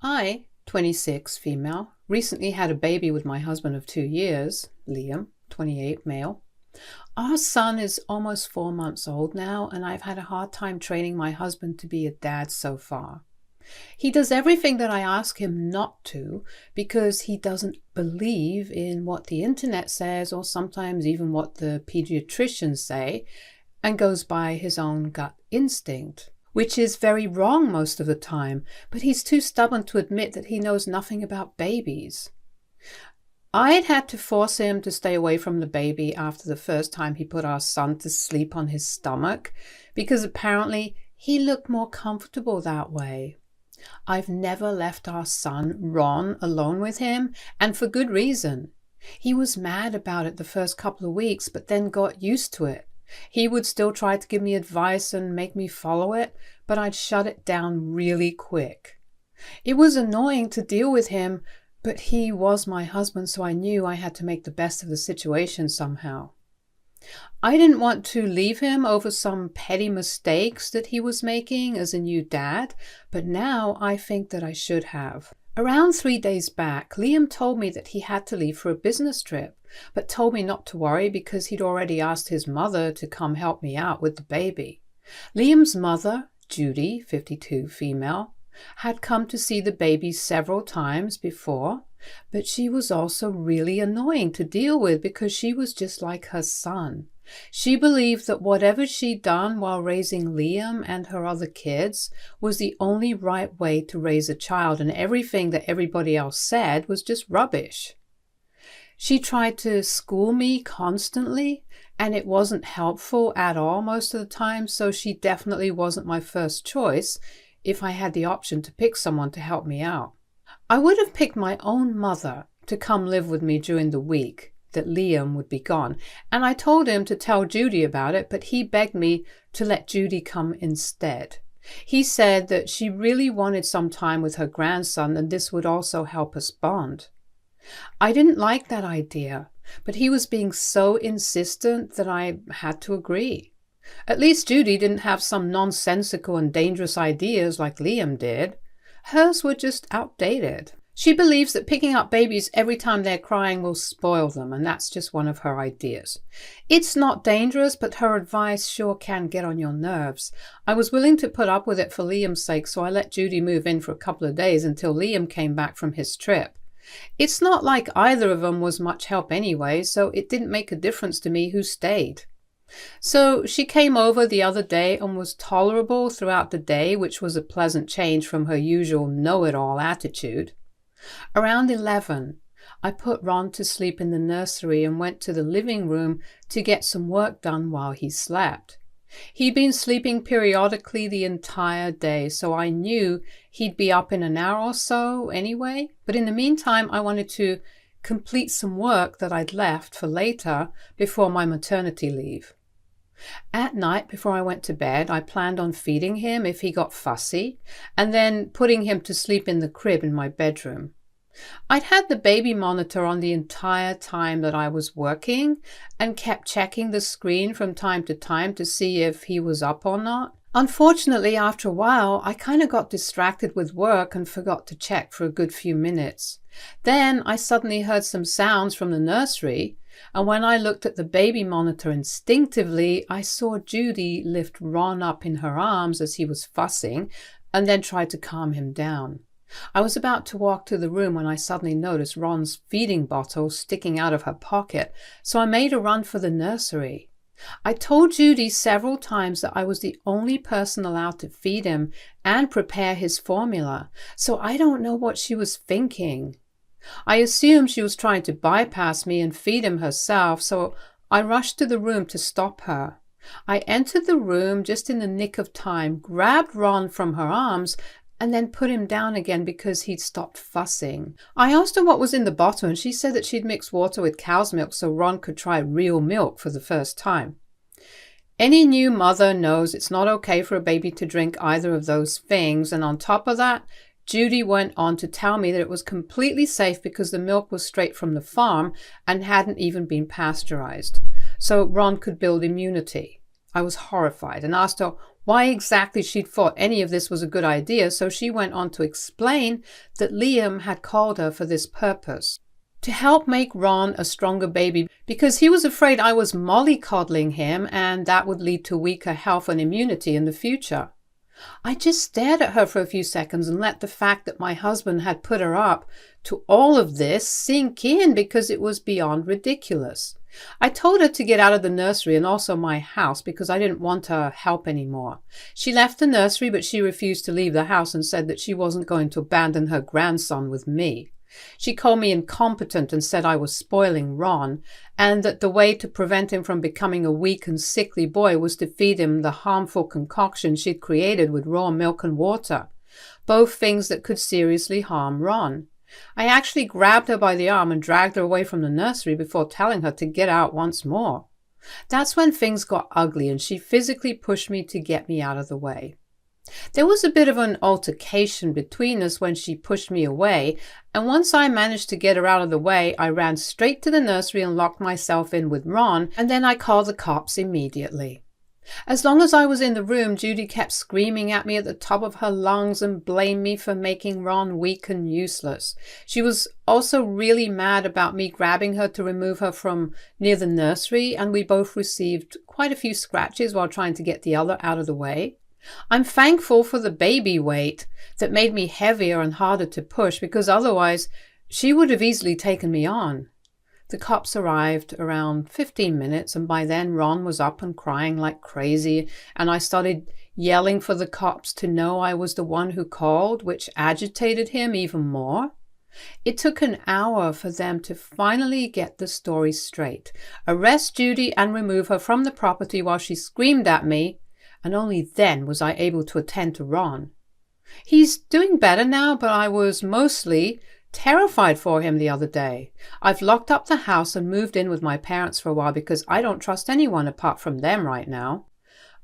I, 26, female, recently had a baby with my husband of 2 years, Liam, 28, male. Our son is almost 4 months old now, and I've had a hard time training my husband to be a dad so far. He does everything that I ask him not to because he doesn't believe in what the internet says or sometimes even what the pediatricians say, and goes by his own gut instinct, which is very wrong most of the time, but he's too stubborn to admit that he knows nothing about babies. I'd had to force him to stay away from the baby after the first time he put our son to sleep on his stomach, because apparently he looked more comfortable that way. I've never left our son, Ron, alone with him, and for good reason. He was mad about it the first couple of weeks, but then got used to it. He would still try to give me advice and make me follow it, but I'd shut it down really quick. It was annoying to deal with him, but he was my husband, so I knew I had to make the best of the situation somehow. I didn't want to leave him over some petty mistakes that he was making as a new dad, but now I think that I should have. Around 3 days back, Liam told me that he had to leave for a business trip, but told me not to worry because he'd already asked his mother to come help me out with the baby. Liam's mother, Judy, 52, female, had come to see the baby several times before, but she was also really annoying to deal with because she was just like her son. She believed that whatever she'd done while raising Liam and her other kids was the only right way to raise a child, and everything that everybody else said was just rubbish. She tried to school me constantly, and it wasn't helpful at all most of the time, so she definitely wasn't my first choice if I had the option to pick someone to help me out. I would have picked my own mother to come live with me during the week that Liam would be gone, and I told him to tell Judy about it, but he begged me to let Judy come instead. He said that she really wanted some time with her grandson and this would also help us bond. I didn't like that idea, but he was being so insistent that I had to agree. At least Judy didn't have some nonsensical and dangerous ideas like Liam did. Hers were just outdated. She believes that picking up babies every time they're crying will spoil them, and that's just one of her ideas. It's not dangerous, but her advice sure can get on your nerves. I was willing to put up with it for Liam's sake, so I let Judy move in for a couple of days until Liam came back from his trip. It's not like either of them was much help anyway, so it didn't make a difference to me who stayed. So she came over the other day and was tolerable throughout the day, which was a pleasant change from her usual know-it-all attitude. Around 11, I put Ron to sleep in the nursery and went to the living room to get some work done while he slept. He'd been sleeping periodically the entire day, so I knew he'd be up in an hour or so anyway, but in the meantime I wanted to complete some work that I'd left for later before my maternity leave. At night, before I went to bed, I planned on feeding him if he got fussy, and then putting him to sleep in the crib in my bedroom. I'd had the baby monitor on the entire time that I was working and kept checking the screen from time to time to see if he was up or not. Unfortunately, after a while, I kind of got distracted with work and forgot to check for a good few minutes. Then I suddenly heard some sounds from the nursery, and when I looked at the baby monitor instinctively, I saw Judy lift Ron up in her arms as he was fussing and then tried to calm him down. I was about to walk to the room when I suddenly noticed Ron's feeding bottle sticking out of her pocket, so I made a run for the nursery. I told Judy several times that I was the only person allowed to feed him and prepare his formula, so I don't know what she was thinking. I assumed she was trying to bypass me and feed him herself, so I rushed to the room to stop her. I entered the room just in the nick of time, grabbed Ron from her arms, and then put him down again because he'd stopped fussing. I asked her what was in the bottle, and she said that she'd mixed water with cow's milk so Ron could try real milk for the first time. Any new mother knows it's not okay for a baby to drink either of those things, and on top of that, Judy went on to tell me that it was completely safe because the milk was straight from the farm and hadn't even been pasteurized, so Ron could build immunity. I was horrified and asked her why exactly she'd thought any of this was a good idea, so she went on to explain that Liam had called her for this purpose: to help make Ron a stronger baby, because he was afraid I was mollycoddling him and that would lead to weaker health and immunity in the future. I just stared at her for a few seconds and let the fact that my husband had put her up to all of this sink in, because it was beyond ridiculous. I told her to get out of the nursery and also my house because I didn't want her help anymore. She left the nursery, but she refused to leave the house and said that she wasn't going to abandon her grandson with me. She called me incompetent and said I was spoiling Ron, and that the way to prevent him from becoming a weak and sickly boy was to feed him the harmful concoction she'd created with raw milk and water, both things that could seriously harm Ron. I actually grabbed her by the arm and dragged her away from the nursery before telling her to get out once more. That's when things got ugly and she physically pushed me to get me out of the way. There was a bit of an altercation between us when she pushed me away, and once I managed to get her out of the way, I ran straight to the nursery and locked myself in with Ron, and then I called the cops immediately. As long as I was in the room, Judy kept screaming at me at the top of her lungs and blamed me for making Ron weak and useless. She was also really mad about me grabbing her to remove her from near the nursery, and we both received quite a few scratches while trying to get the other out of the way. I'm thankful for the baby weight that made me heavier and harder to push, because otherwise she would have easily taken me on. The cops arrived around 15 minutes, and by then Ron was up and crying like crazy, and I started yelling for the cops to know I was the one who called, which agitated him even more. It took an hour for them to finally get the story straight, arrest Judy and remove her from the property while she screamed at me, and only then was I able to attend to Ron. He's doing better now, but I was mostly terrified for him the other day. I've locked up the house and moved in with my parents for a while because I don't trust anyone apart from them right now.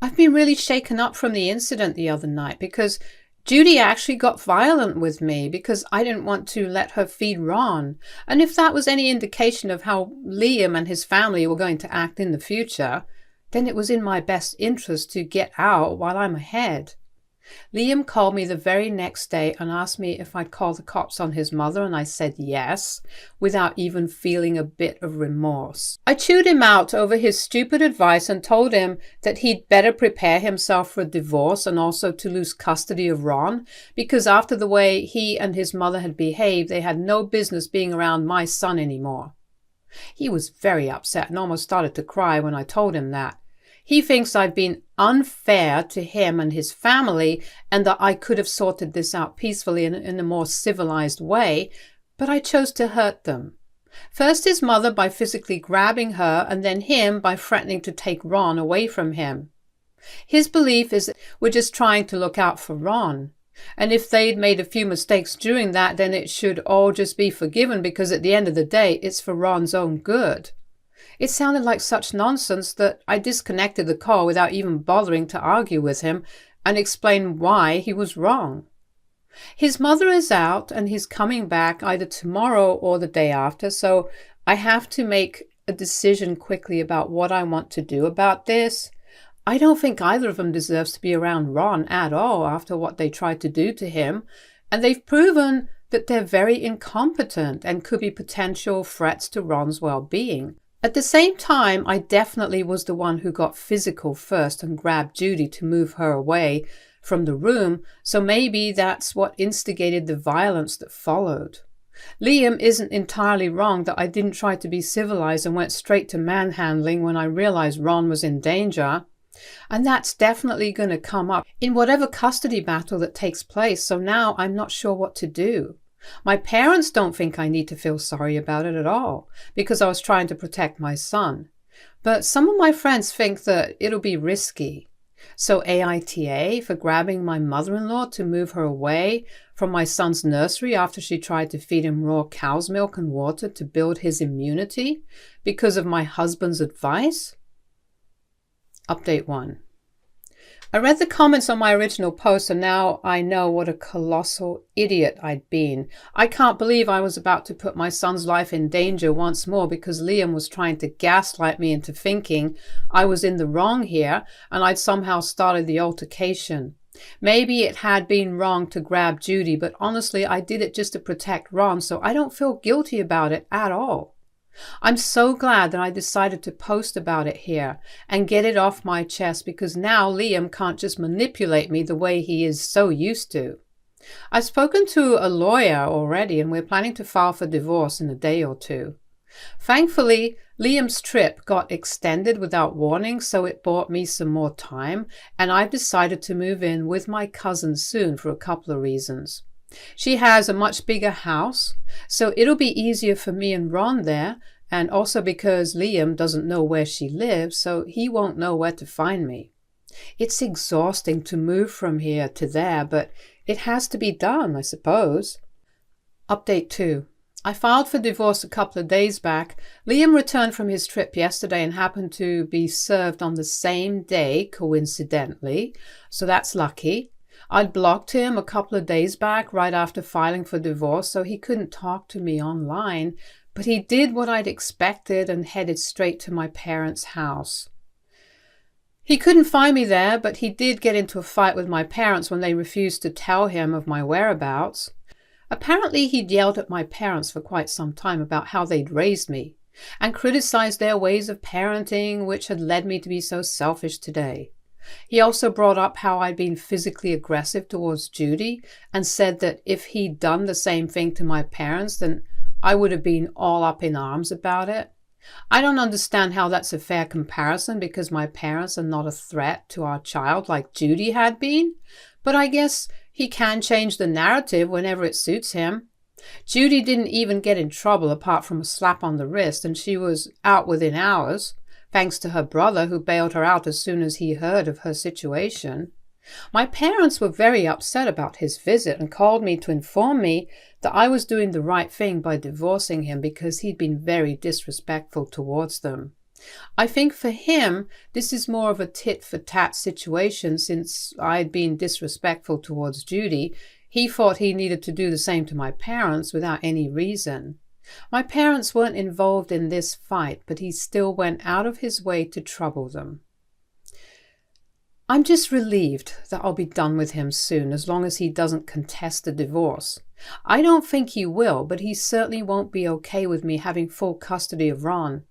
I've been really shaken up from the incident the other night because Judy actually got violent with me because I didn't want to let her feed Ron. And if that was any indication of how Liam and his family were going to act in the future, then it was in my best interest to get out while I'm ahead. Liam called me the very next day and asked me if I'd call the cops on his mother, and I said yes, without even feeling a bit of remorse. I chewed him out over his stupid advice and told him that he'd better prepare himself for a divorce and also to lose custody of Ron, because after the way he and his mother had behaved, they had no business being around my son anymore. He was very upset and almost started to cry when I told him that. He thinks I've been unfair to him and his family, and that I could have sorted this out peacefully in a more civilized way, but I chose to hurt them. First his mother by physically grabbing her, and then him by threatening to take Ron away from him. His belief is that we're just trying to look out for Ron, and if they'd made a few mistakes during that, then it should all just be forgiven, because at the end of the day, it's for Ron's own good. It sounded like such nonsense that I disconnected the call without even bothering to argue with him and explain why he was wrong. His mother is out and he's coming back either tomorrow or the day after, so I have to make a decision quickly about what I want to do about this. I don't think either of them deserves to be around Ron at all after what they tried to do to him, and they've proven that they're very incompetent and could be potential threats to Ron's well-being. At the same time, I definitely was the one who got physical first and grabbed Judy to move her away from the room, so maybe that's what instigated the violence that followed. Liam isn't entirely wrong that I didn't try to be civilized and went straight to manhandling when I realized Ron was in danger. And that's definitely going to come up in whatever custody battle that takes place, so now I'm not sure what to do. My parents don't think I need to feel sorry about it at all, because I was trying to protect my son. But some of my friends think that it'll be risky. So AITA for grabbing my mother-in-law to move her away from my son's nursery after she tried to feed him raw cow's milk and water to build his immunity because of my husband's advice? Update 1. I read the comments on my original post and now I know what a colossal idiot I'd been. I can't believe I was about to put my son's life in danger once more because Liam was trying to gaslight me into thinking I was in the wrong here and I'd somehow started the altercation. Maybe it had been wrong to grab Judy, but honestly I did it just to protect Ron, so I don't feel guilty about it at all. I'm so glad that I decided to post about it here and get it off my chest because now Liam can't just manipulate me the way he is so used to. I've spoken to a lawyer already and we're planning to file for divorce in a day or two. Thankfully, Liam's trip got extended without warning, so it bought me some more time, and I've decided to move in with my cousin soon for a couple of reasons. She has a much bigger house, so it'll be easier for me and Ron there, and also because Liam doesn't know where she lives, so he won't know where to find me. It's exhausting to move from here to there, but it has to be done, I suppose. Update 2. I filed for divorce a couple of days back. Liam returned from his trip yesterday and happened to be served on the same day, coincidentally, so that's lucky. I'd blocked him a couple of days back right after filing for divorce, so he couldn't talk to me online, but he did what I'd expected and headed straight to my parents' house. He couldn't find me there, but he did get into a fight with my parents when they refused to tell him of my whereabouts. Apparently he'd yelled at my parents for quite some time about how they'd raised me, and criticized their ways of parenting, which had led me to be so selfish today. He also brought up how I'd been physically aggressive towards Judy and said that if he'd done the same thing to my parents, then I would have been all up in arms about it. I don't understand how that's a fair comparison because my parents are not a threat to our child like Judy had been, but I guess he can change the narrative whenever it suits him. Judy didn't even get in trouble apart from a slap on the wrist, and she was out within hours, thanks to her brother who bailed her out as soon as he heard of her situation. My parents were very upset about his visit and called me to inform me that I was doing the right thing by divorcing him because he'd been very disrespectful towards them. I think for him, this is more of a tit-for-tat situation since I'd been disrespectful towards Judy. He thought he needed to do the same to my parents without any reason. My parents weren't involved in this fight, but he still went out of his way to trouble them. I'm just relieved that I'll be done with him soon, as long as he doesn't contest the divorce. I don't think he will, but he certainly won't be okay with me having full custody of Ron.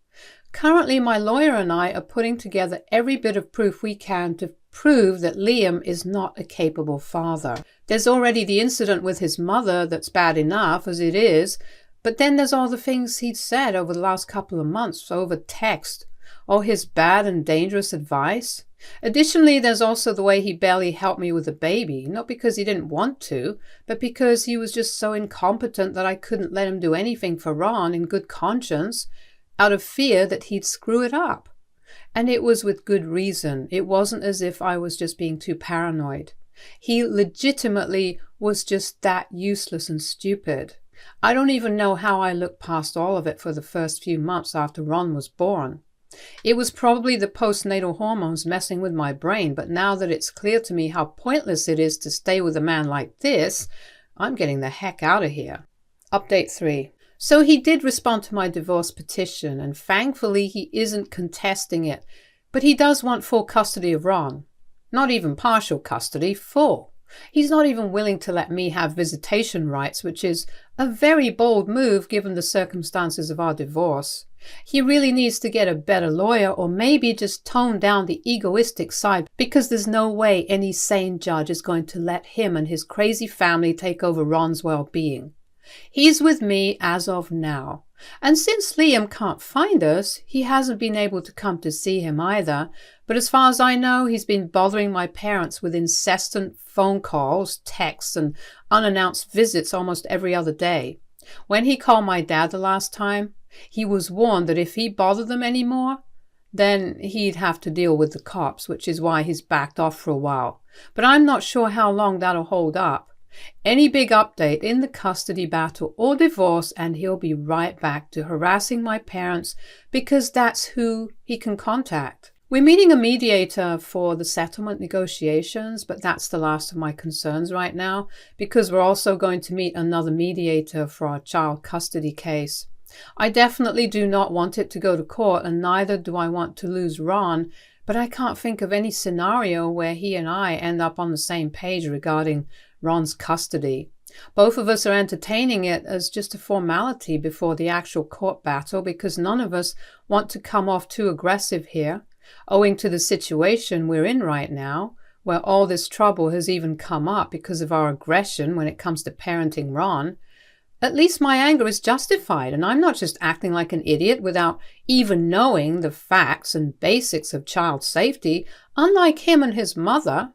Currently, my lawyer and I are putting together every bit of proof we can to prove that Liam is not a capable father. There's already the incident with his mother that's bad enough as it is, but then there's all the things he'd said over the last couple of months over text, all his bad and dangerous advice. Additionally, there's also the way he barely helped me with the baby, not because he didn't want to, but because he was just so incompetent that I couldn't let him do anything for Ron in good conscience, out of fear that he'd screw it up. And it was with good reason. It wasn't as if I was just being too paranoid. He legitimately was just that useless and stupid. I don't even know how I looked past all of it for the first few months after Ron was born. It was probably the postnatal hormones messing with my brain, but now that it's clear to me how pointless it is to stay with a man like this, I'm getting the heck out of here. Update 3. So he did respond to my divorce petition, and thankfully he isn't contesting it, but he does want full custody of Ron. Not even partial custody, full. He's not even willing to let me have visitation rights, which is a very bold move given the circumstances of our divorce. He really needs to get a better lawyer or maybe just tone down the egoistic side, because there's no way any sane judge is going to let him and his crazy family take over Ron's well-being. He's with me as of now. And since Liam can't find us, he hasn't been able to come to see him either. But as far as I know, he's been bothering my parents with incessant phone calls, texts, and unannounced visits almost every other day. When he called my dad the last time, he was warned that if he bothered them anymore, then he'd have to deal with the cops, which is why he's backed off for a while. But I'm not sure how long that'll hold up. Any big update in the custody battle or divorce and he'll be right back to harassing my parents because that's who he can contact. We're meeting a mediator for the settlement negotiations, but that's the last of my concerns right now because we're also going to meet another mediator for our child custody case. I definitely do not want it to go to court, and neither do I want to lose Ron, but I can't think of any scenario where he and I end up on the same page regarding Ron's custody. Both of us are entertaining it as just a formality before the actual court battle because none of us want to come off too aggressive here. Owing to the situation we're in right now, where all this trouble has even come up because of our aggression when it comes to parenting Ron, at least my anger is justified, and I'm not just acting like an idiot without even knowing the facts and basics of child safety, unlike him and his mother.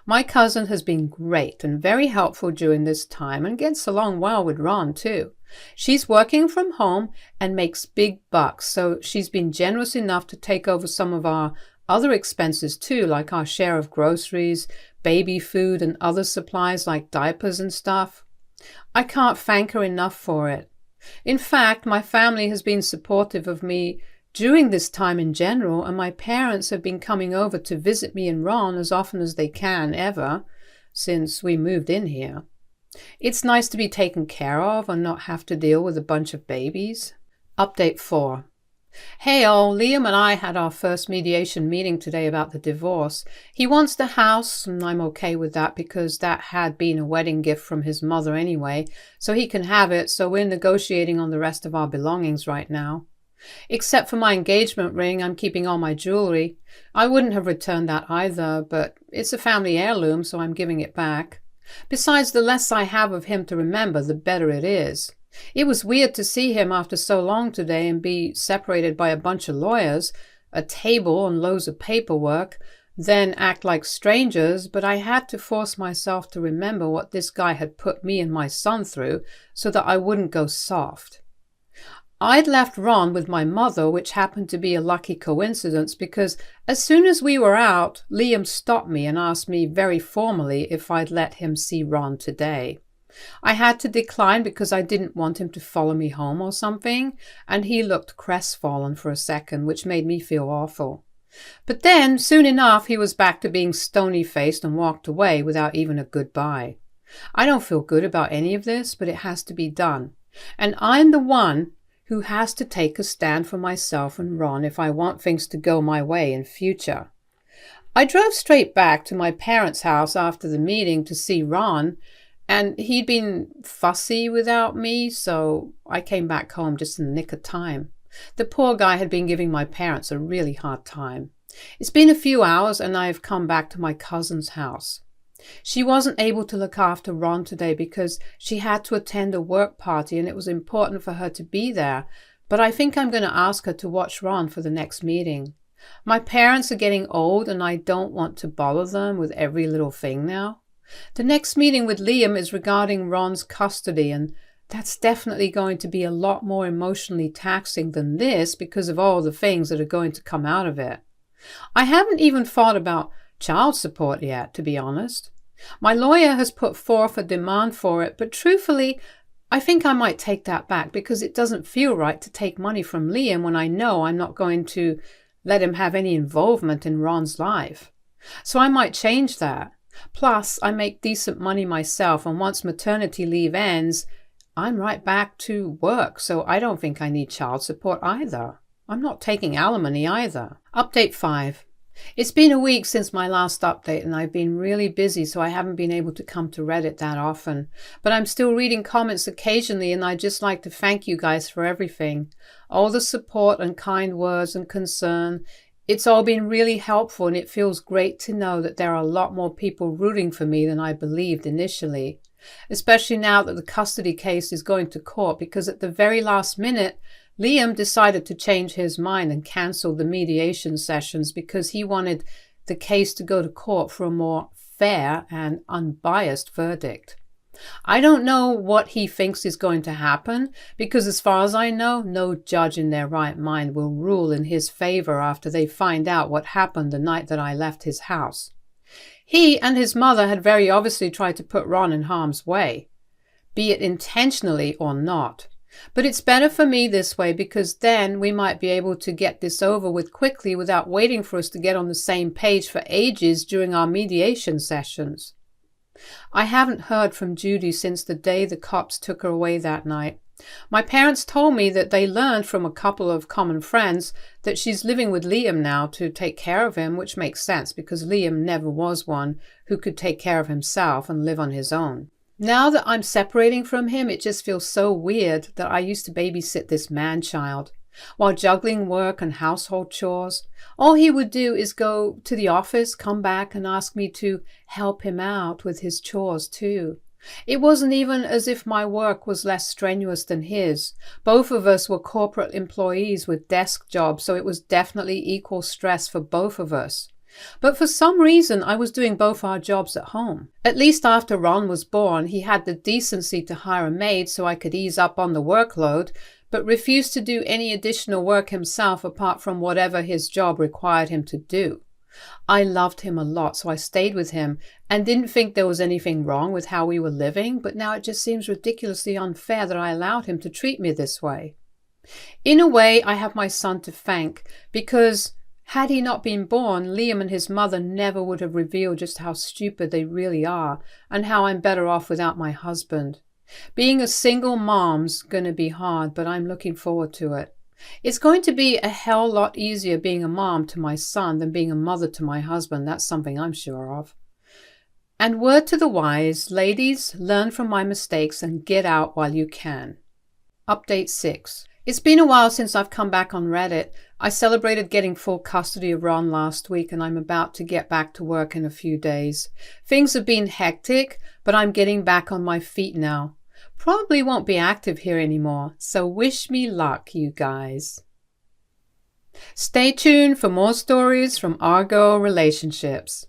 My cousin has been great and very helpful during this time and gets along well with Ron too. She's working from home and makes big bucks, so she's been generous enough to take over some of our other expenses too, like our share of groceries, baby food, and other supplies like diapers and stuff. I can't thank her enough for it. In fact, my family has been supportive of me during this time in general, and my parents have been coming over to visit me and Ron as often as they can ever since we moved in here. It's nice to be taken care of and not have to deal with a bunch of babies. Update 4. Hey all, Liam and I had our first mediation meeting today about the divorce. He wants the house, and I'm okay with that because that had been a wedding gift from his mother anyway, so he can have it, so we're negotiating on the rest of our belongings right now. Except for my engagement ring, I'm keeping all my jewelry. I wouldn't have returned that either, but it's a family heirloom, so I'm giving it back. Besides, the less I have of him to remember, the better it is. It was weird to see him after so long today and be separated by a bunch of lawyers, a table and loads of paperwork, then act like strangers, but I had to force myself to remember what this guy had put me and my son through so that I wouldn't go soft. I'd left Ron with my mother, which happened to be a lucky coincidence because as soon as we were out, Liam stopped me and asked me very formally if I'd let him see Ron today. I had to decline because I didn't want him to follow me home or something, and he looked crestfallen for a second, which made me feel awful. But then, soon enough, he was back to being stony-faced and walked away without even a goodbye. I don't feel good about any of this, but it has to be done. And I'm the one who has to take a stand for myself and Ron if I want things to go my way in future. I drove straight back to my parents' house after the meeting to see Ron, and he'd been fussy without me, so I came back home just in the nick of time. The poor guy had been giving my parents a really hard time. It's been a few hours and I've come back to my cousin's house. She wasn't able to look after Ron today because she had to attend a work party and it was important for her to be there, but I think I'm going to ask her to watch Ron for the next meeting. My parents are getting old and I don't want to bother them with every little thing now. The next meeting with Liam is regarding Ron's custody, and that's definitely going to be a lot more emotionally taxing than this because of all the things that are going to come out of it. I haven't even thought about child support yet, to be honest. My lawyer has put forth a demand for it, but truthfully, I think I might take that back because it doesn't feel right to take money from Liam when I know I'm not going to let him have any involvement in Ron's life. So I might change that. Plus, I make decent money myself, and once maternity leave ends, I'm right back to work, so I don't think I need child support either. I'm not taking alimony either. Update 5. It's been a week since my last update, and I've been really busy, so I haven't been able to come to Reddit that often. But I'm still reading comments occasionally, and I'd just like to thank you guys for everything. All the support and kind words and concern. It's all been really helpful, and it feels great to know that there are a lot more people rooting for me than I believed initially. Especially now that the custody case is going to court, because at the very last minute, Liam decided to change his mind and cancel the mediation sessions because he wanted the case to go to court for a more fair and unbiased verdict. I don't know what he thinks is going to happen because as far as I know, no judge in their right mind will rule in his favor after they find out what happened the night that I left his house. He and his mother had very obviously tried to put Ron in harm's way, be it intentionally or not. But it's better for me this way because then we might be able to get this over with quickly without waiting for us to get on the same page for ages during our mediation sessions. I haven't heard from Judy since the day the cops took her away that night. My parents told me that they learned from a couple of common friends that she's living with Liam now to take care of him, which makes sense because Liam never was one who could take care of himself and live on his own. Now that I'm separating from him, it just feels so weird that I used to babysit this man-child. While juggling work and household chores, all he would do is go to the office, come back and ask me to help him out with his chores too. It wasn't even as if my work was less strenuous than his. Both of us were corporate employees with desk jobs, so it was definitely equal stress for both of us. But for some reason, I was doing both our jobs at home. At least after Ron was born, he had the decency to hire a maid so I could ease up on the workload, but refused to do any additional work himself apart from whatever his job required him to do. I loved him a lot, so I stayed with him and didn't think there was anything wrong with how we were living, but now it just seems ridiculously unfair that I allowed him to treat me this way. In a way, I have my son to thank, because had he not been born, Liam and his mother never would have revealed just how stupid they really are and how I'm better off without my husband. Being a single mom's going to be hard, but I'm looking forward to it. It's going to be a hell lot easier being a mom to my son than being a mother to my husband. That's something I'm sure of. And word to the wise, ladies, learn from my mistakes and get out while you can. Update 6. It's been a while since I've come back on Reddit. I celebrated getting full custody of Ron last week and I'm about to get back to work in a few days. Things have been hectic, but I'm getting back on my feet now. Probably won't be active here anymore, so wish me luck, you guys. Stay tuned for more stories from our girl relationships.